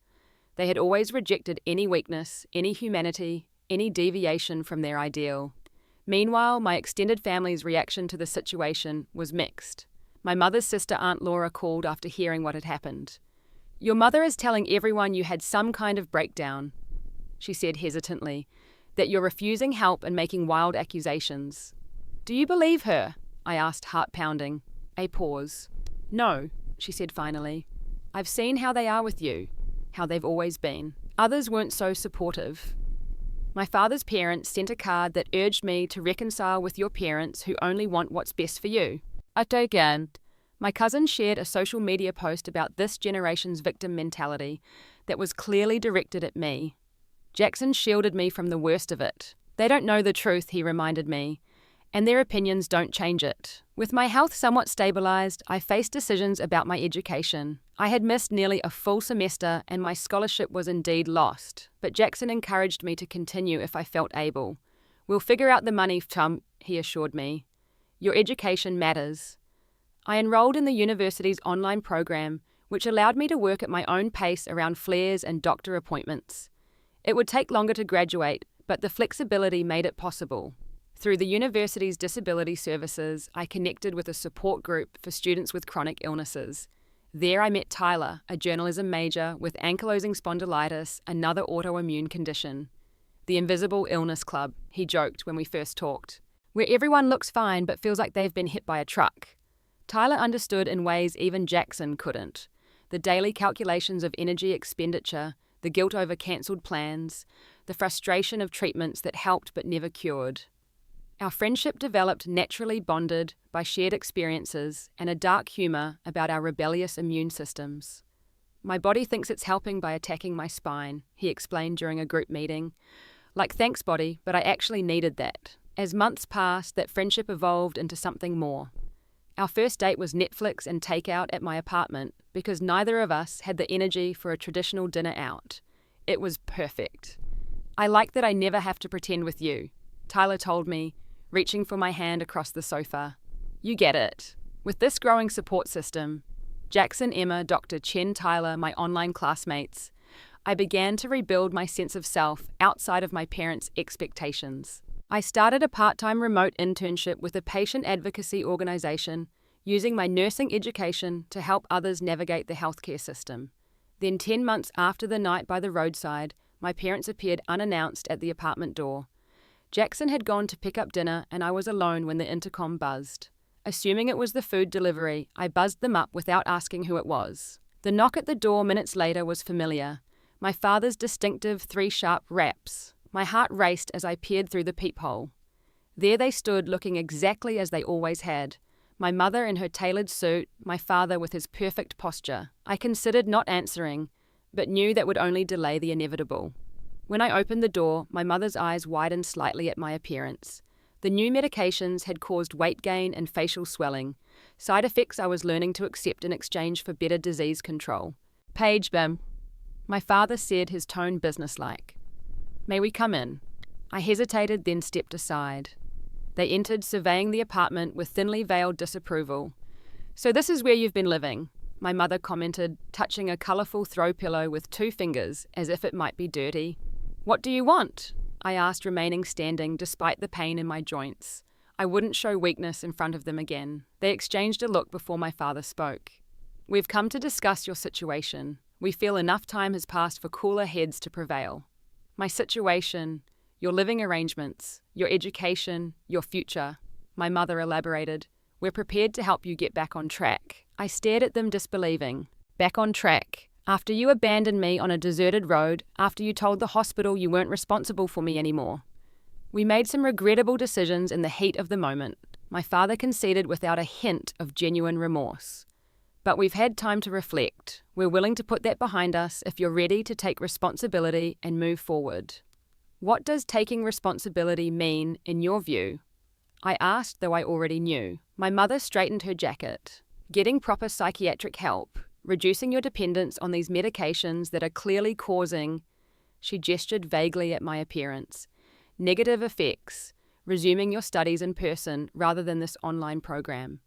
They had always rejected any weakness, any humanity, any deviation from their ideal. Meanwhile, my extended family's reaction to the situation was mixed. My mother's sister, Aunt Laura, called after hearing what had happened. Your mother is telling everyone you had some kind of breakdown, she said hesitantly, that you're refusing help and making wild accusations. Do you believe her? I asked, heart pounding. A pause. No, she said finally. I've seen how they are with you, how they've always been. Others weren't so supportive. My father's parents sent a card that urged me to reconcile with your parents who only want what's best for you. Again, my cousin shared a social media post about this generation's victim mentality that was clearly directed at me. Jackson shielded me from the worst of it. They don't know the truth, he reminded me, and their opinions don't change it. With my health somewhat stabilized, I faced decisions about my education. I had missed nearly a full semester and my scholarship was indeed lost, but Jackson encouraged me to continue if I felt able. We'll figure out the money, Tom, he assured me. Your education matters. I enrolled in the university's online program, which allowed me to work at my own pace around flares and doctor appointments. It would take longer to graduate, but the flexibility made it possible. Through the university's disability services, I connected with a support group for students with chronic illnesses. There I met Tyler, a journalism major with ankylosing spondylitis, another autoimmune condition. The invisible illness club, he joked when we first talked, where everyone looks fine but feels like they've been hit by a truck. Tyler understood in ways even Jackson couldn't. The daily calculations of energy expenditure, the guilt over cancelled plans, the frustration of treatments that helped but never cured. Our friendship developed naturally bonded by shared experiences and a dark humour about our rebellious immune systems. My body thinks it's helping by attacking my spine, he explained during a group meeting. Like, thanks body, but I actually needed that. As months passed, that friendship evolved into something more. Our first date was Netflix and takeout at my apartment because neither of us had the energy for a traditional dinner out. It was perfect. I like that I never have to pretend with you, Tyler told me, reaching for my hand across the sofa. You get it. With this growing support system, Jackson, Emma, Dr. Chen, Tyler, my online classmates, I began to rebuild my sense of self outside of my parents' expectations. I started a part-time remote internship with a patient advocacy organisation, using my nursing education to help others navigate the healthcare system. Then 10 months after the night by the roadside, my parents appeared unannounced at the apartment door. Jackson had gone to pick up dinner and I was alone when the intercom buzzed. Assuming it was the food delivery, I buzzed them up without asking who it was. The knock at the door minutes later was familiar. My father's distinctive 3 sharp raps. My heart raced as I peered through the peephole. There they stood, looking exactly as they always had. My mother in her tailored suit, my father with his perfect posture. I considered not answering, but knew that would only delay the inevitable. When I opened the door, my mother's eyes widened slightly at my appearance. The new medications had caused weight gain and facial swelling, side effects I was learning to accept in exchange for better disease control. "Paige, Bim," my father said, his tone businesslike. "May we come in?" I hesitated, then stepped aside. They entered, surveying the apartment with thinly veiled disapproval. "So this is where you've been living," my mother commented, touching a colourful throw pillow with 2 fingers, as if it might be dirty. "What do you want?" I asked, remaining standing despite the pain in my joints. I wouldn't show weakness in front of them again. They exchanged a look before my father spoke. "We've come to discuss your situation. We feel enough time has passed for cooler heads to prevail." "My situation, your living arrangements, your education, your future," my mother elaborated. "We're prepared to help you get back on track." I stared at them disbelieving. "Back on track? After you abandoned me on a deserted road, after you told the hospital you weren't responsible for me anymore." "We made some regrettable decisions in the heat of the moment," my father conceded without a hint of genuine remorse. "But we've had time to reflect. We're willing to put that behind us if you're ready to take responsibility and move forward." "What does taking responsibility mean, in your view?" I asked, though I already knew. My mother straightened her jacket. "Getting proper psychiatric help. Reducing your dependence on these medications that are clearly causing," she gestured vaguely at my appearance, "negative effects. Resuming your studies in person rather than this online program.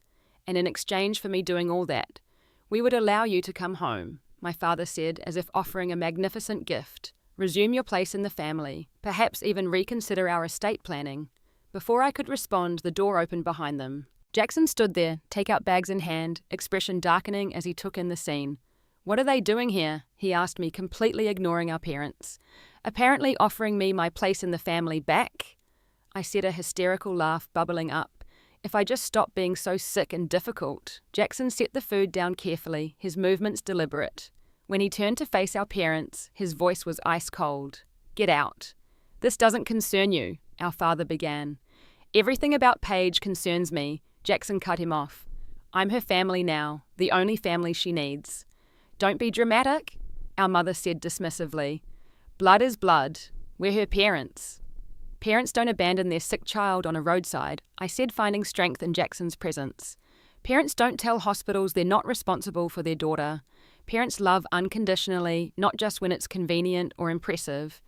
And in exchange for me doing all that, we would allow you to come home," my father said, as if offering a magnificent gift. "Resume your place in the family, perhaps even reconsider our estate planning." Before I could respond, the door opened behind them. Jackson stood there, takeout bags in hand, expression darkening as he took in the scene. "What are they doing here?" he asked me, completely ignoring our parents. "Apparently offering me my place in the family back?" I said, a hysterical laugh bubbling up. "If I just stopped being so sick and difficult." Jackson set the food down carefully, his movements deliberate. When he turned to face our parents, his voice was ice cold. "Get out. This doesn't concern you," our father began. "Everything about Paige concerns me," Jackson cut him off. "I'm her family now, the only family she needs." "Don't be dramatic," our mother said dismissively. "Blood is blood. We're her parents." "Parents don't abandon their sick child on a roadside," I said, finding strength in Jackson's presence. "Parents don't tell hospitals they're not responsible for their daughter. Parents love unconditionally, not just when it's convenient or impressive."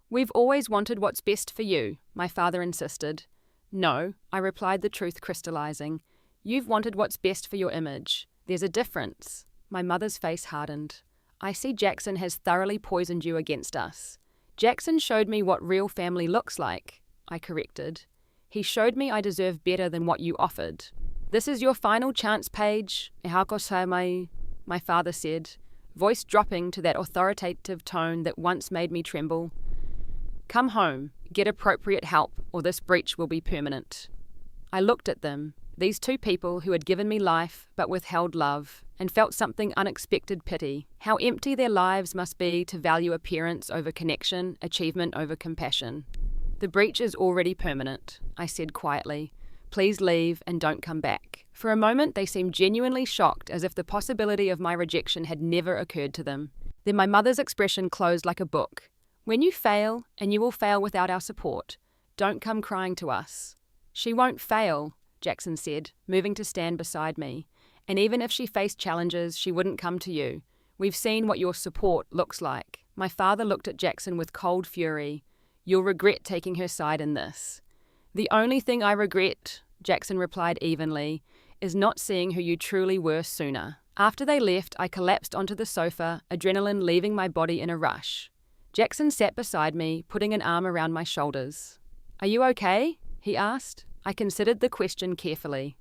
"We've always wanted what's best for you," my father insisted. "No," I replied, the truth crystallizing. "You've wanted what's best for your image. There's a difference." My mother's face hardened. "I see Jackson has thoroughly poisoned you against us." "Jackson showed me what real family looks like," I corrected. "He showed me I deserve better than what you offered." "This is your final chance, Paige," my father said, voice dropping to that authoritative tone that once made me tremble. "Come home, get appropriate help, or this breach will be permanent." I looked at them, these 2 people who had given me life but withheld love, and felt something unexpected pity. How empty their lives must be to value appearance over connection, achievement over compassion. "The breach is already permanent," I said quietly. "Please leave and don't come back." For a moment they seemed genuinely shocked, as if the possibility of my rejection had never occurred to them. Then my mother's expression closed like a book. "When you fail, and you will fail without our support, don't come crying to us." "She won't fail," Jackson said, moving to stand beside me. "And even if she faced challenges, she wouldn't come to you. We've seen what your support looks like." My father looked at Jackson with cold fury. "You'll regret taking her side in this." "The only thing I regret," Jackson replied evenly, "is not seeing who you truly were sooner." After they left, I collapsed onto the sofa, adrenaline leaving my body in a rush. Jackson sat beside me, putting an arm around my shoulders. "Are you okay?" he asked. I considered the question carefully.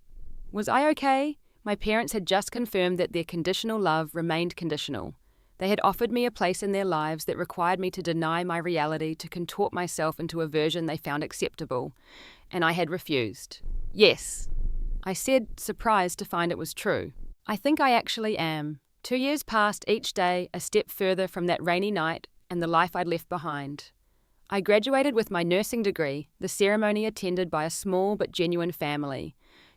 Was I okay? My parents had just confirmed that their conditional love remained conditional. They had offered me a place in their lives that required me to deny my reality to contort myself into a version they found acceptable, and I had refused. Yes, I said, surprised to find it was true. I think I actually am. 2 years passed each day a step further from that rainy night and the life I'd left behind. I graduated with my nursing degree, the ceremony attended by a small but genuine family.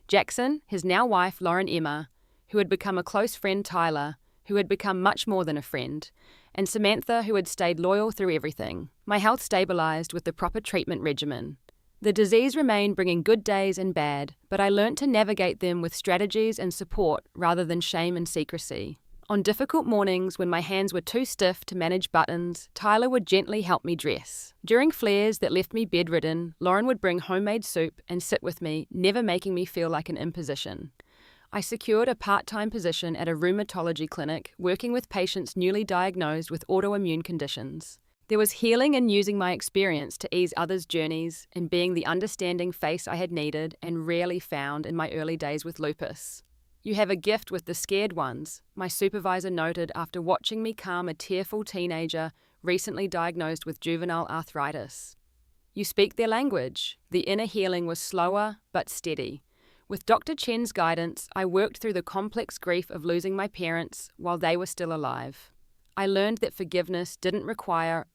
Jackson, his now wife Lauren Emma, who had become a close friend Tyler, who had become much more than a friend, and Samantha, who had stayed loyal through everything. My health stabilized with the proper treatment regimen. The disease remained bringing good days and bad, but I learnt to navigate them with strategies and support rather than shame and secrecy. On difficult mornings when my hands were too stiff to manage buttons, Tyler would gently help me dress. During flares that left me bedridden, Lauren would bring homemade soup and sit with me, never making me feel like an imposition. I secured a part-time position at a rheumatology clinic, working with patients newly diagnosed with autoimmune conditions. There was healing in using my experience to ease others' journeys and being the understanding face I had needed and rarely found in my early days with lupus. You have a gift with the scared ones, my supervisor noted after watching me calm a tearful teenager recently diagnosed with juvenile arthritis. You speak their language. The inner healing was slower but steady. With Dr. Chen's guidance, I worked through the complex grief of losing my parents while they were still alive. I learned that forgiveness didn't require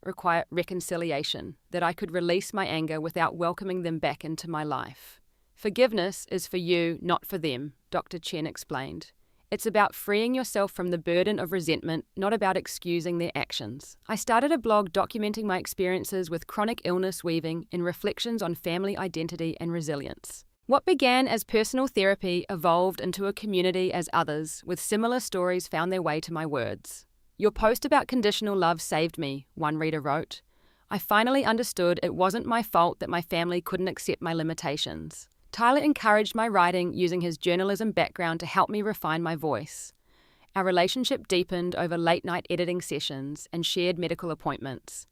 reconciliation, that I could release my anger without welcoming them back into my life. Forgiveness is for you, not for them, Dr. Chen explained. It's about freeing yourself from the burden of resentment, not about excusing their actions. I started a blog documenting my experiences with chronic illness weaving in reflections on family identity and resilience. What began as personal therapy evolved into a community as others with similar stories found their way to my words. Your post about conditional love saved me, one reader wrote. I finally understood it wasn't my fault that my family couldn't accept my limitations. Tyler encouraged my writing using his journalism background to help me refine my voice. Our relationship deepened over late-night editing sessions and shared medical appointments.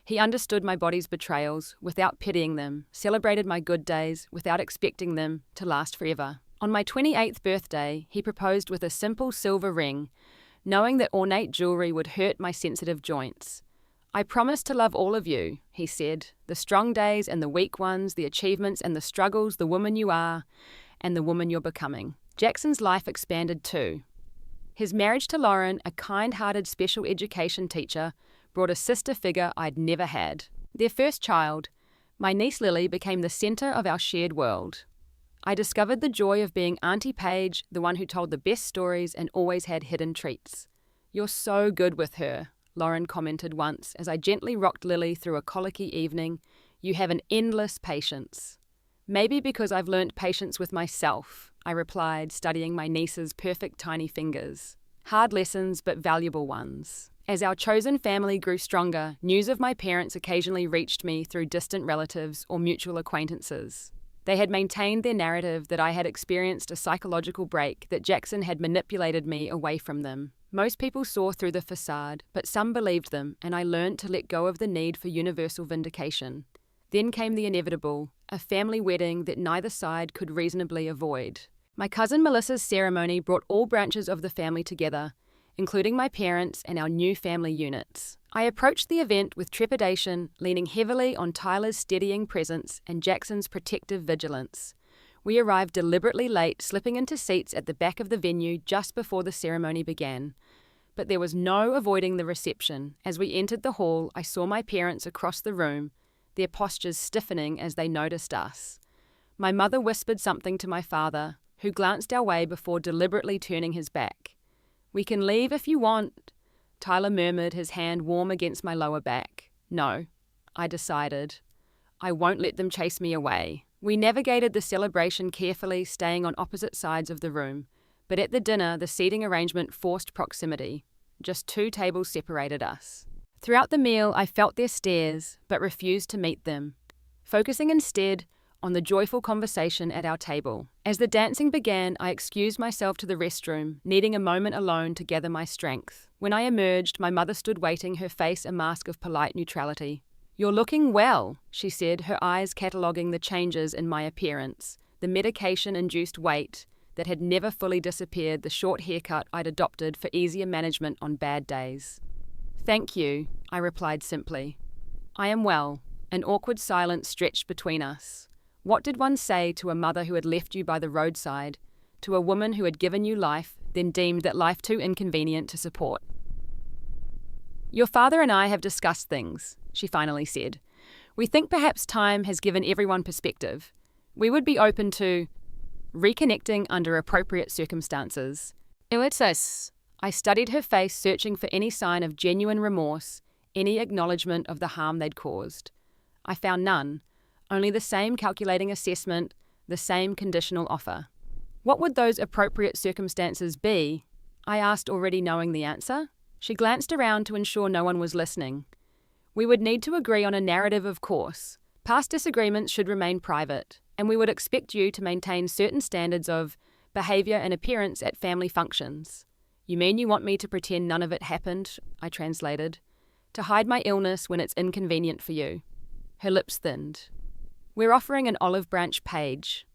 He understood my body's betrayals without pitying them, celebrated my good days without expecting them to last forever. On my 28th birthday, he proposed with a simple silver ring, knowing that ornate jewelry would hurt my sensitive joints. I promise to love all of you, he said, the strong days and the weak ones, the achievements and the struggles, the woman you are and the woman you're becoming. Jackson's life expanded too. His marriage to Lauren, a kind-hearted special education teacher, brought a sister figure I'd never had. Their first child, my niece Lily, became the center of our shared world. I discovered the joy of being Auntie Paige, the one who told the best stories and always had hidden treats. You're so good with her, Lauren commented once as I gently rocked Lily through a colicky evening. You have an endless patience. Maybe because I've learnt patience with myself, I replied, studying my niece's perfect tiny fingers. Hard lessons, but valuable ones. As our chosen family grew stronger, news of my parents occasionally reached me through distant relatives or mutual acquaintances. They had maintained their narrative that I had experienced a psychological break, that Jackson had manipulated me away from them. Most people saw through the facade, but some believed them, and I learned to let go of the need for universal vindication. Then came the inevitable, a family wedding that neither side could reasonably avoid. My cousin Melissa's ceremony brought all branches of the family together, including my parents and our new family units. I approached the event with trepidation, leaning heavily on Tyler's steadying presence and Jackson's protective vigilance. We arrived deliberately late, slipping into seats at the back of the venue just before the ceremony began. But there was no avoiding the reception. As we entered the hall, I saw my parents across the room, their postures stiffening as they noticed us. My mother whispered something to my father, who glanced our way before deliberately turning his back. "We can leave if you want," Tyler murmured, his hand warm against my lower back. "No," I decided. "I won't let them chase me away." We navigated the celebration carefully, staying on opposite sides of the room. But at the dinner, the seating arrangement forced proximity. Just 2 tables separated us. Throughout the meal, I felt their stares, but refused to meet them, focusing instead on the joyful conversation at our table. As the dancing began, I excused myself to the restroom, needing a moment alone to gather my strength. When I emerged, my mother stood waiting, her face a mask of polite neutrality. "You're looking well," she said, her eyes cataloguing the changes in my appearance, the medication-induced weight, that had never fully disappeared the short haircut I'd adopted for easier management on bad days. "Thank you," I replied simply. "I am well." An awkward silence stretched between us. What did one say to a mother who had left you by the roadside, to a woman who had given you life, then deemed that life too inconvenient to support? "Your father and I have discussed things," she finally said. "We think perhaps time has given everyone perspective. We would be open to reconnecting under appropriate circumstances." I studied her face, searching for any sign of genuine remorse, any acknowledgement of the harm they'd caused. I found none, only the same calculating assessment, the same conditional offer. "What would those appropriate circumstances be?" I asked, already knowing the answer. She glanced around to ensure no one was listening. "We would need to agree on a narrative, of course. Past disagreements should remain private, and we would expect you to maintain certain standards of behaviour and appearance at family functions." "You mean you want me to pretend none of it happened?" I translated. "To hide my illness when it's inconvenient for you?" Her lips thinned. "We're offering an olive branch page."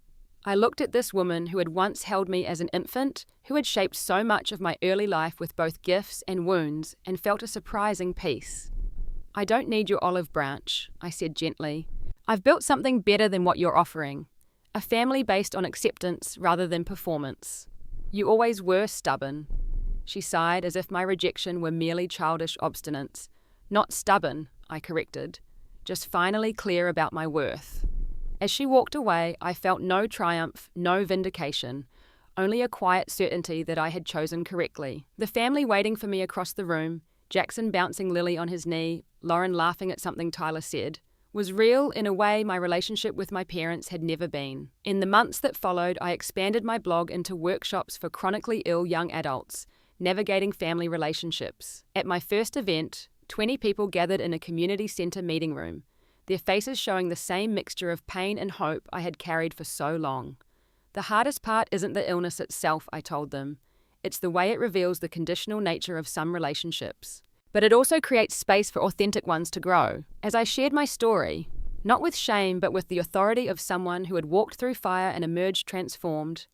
I looked at this woman who had once held me as an infant, who had shaped so much of my early life with both gifts and wounds, and felt a surprising peace. "I don't need your olive branch," I said gently. "I've built something better than what you're offering. A family based on acceptance rather than performance. You always were stubborn." She sighed as if my rejection were merely childish obstinance. "Not stubborn," I corrected, "just finally clear about my worth." As she walked away, I felt no triumph, no vindication, only a quiet certainty that I had chosen correctly. The family waiting for me across the room, Jackson bouncing Lily on his knee, Lauren laughing at something Tyler said, was real in a way my relationship with my parents had never been. In the months that followed, I expanded my blog into workshops for chronically ill young adults, navigating family relationships. At my first event, 20 people gathered in a community centre meeting room, their faces showing the same mixture of pain and hope I had carried for so long. "The hardest part isn't the illness itself," I told them. "It's the way it reveals the conditional nature of some relationships. But it also creates space for authentic ones to grow." As I shared my story, not with shame but with the authority of someone who had walked through fire and emerged transformed,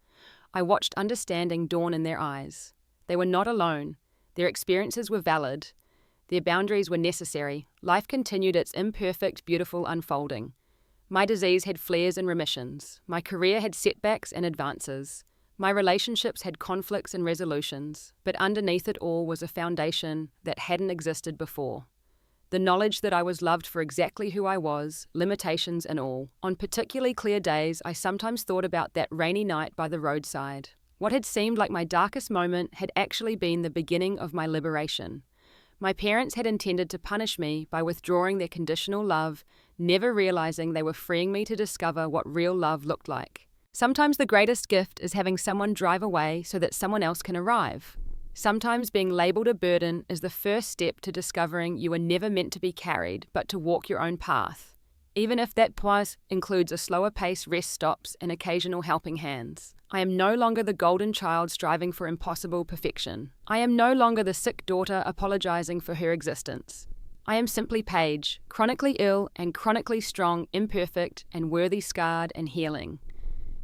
I watched understanding dawn in their eyes. They were not alone. Their experiences were valid. Their boundaries were necessary. Life continued its imperfect, beautiful unfolding. My disease had flares and remissions. My career had setbacks and advances. My relationships had conflicts and resolutions. But underneath it all was a foundation that hadn't existed before. The knowledge that I was loved for exactly who I was, limitations and all. On particularly clear days, I sometimes thought about that rainy night by the roadside. What had seemed like my darkest moment had actually been the beginning of my liberation. My parents had intended to punish me by withdrawing their conditional love, never realizing they were freeing me to discover what real love looked like. Sometimes the greatest gift is having someone drive away so that someone else can arrive. Sometimes being labelled a burden is the first step to discovering you were never meant to be carried, but to walk your own path, even if that path includes a slower pace, rest stops, and occasional helping hands. I am no longer the golden child striving for impossible perfection. I am no longer the sick daughter apologizing for her existence. I am simply Paige, chronically ill and chronically strong, imperfect and worthy, scarred and healing.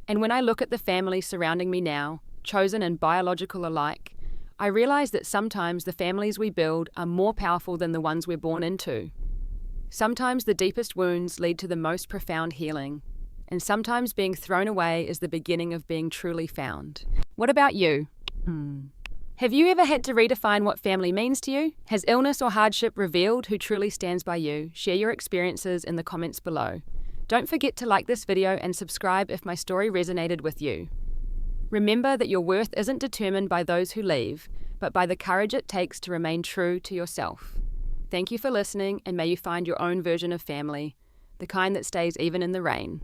And when I look at the family surrounding me now, chosen and biological alike, I realize that sometimes the families we build are more powerful than the ones we're born into. Sometimes the deepest wounds lead to the most profound healing. And sometimes being thrown away is the beginning of being truly found. What about you? Have you ever had to redefine what family means to you? Has illness or hardship revealed who truly stands by you? Share your experiences in the comments below. Don't forget to like this video and subscribe if my story resonated with you. Remember that your worth isn't determined by those who leave, but by the courage it takes to remain true to yourself. Thank you for listening, and may you find your own version of family, the kind that stays even in the rain.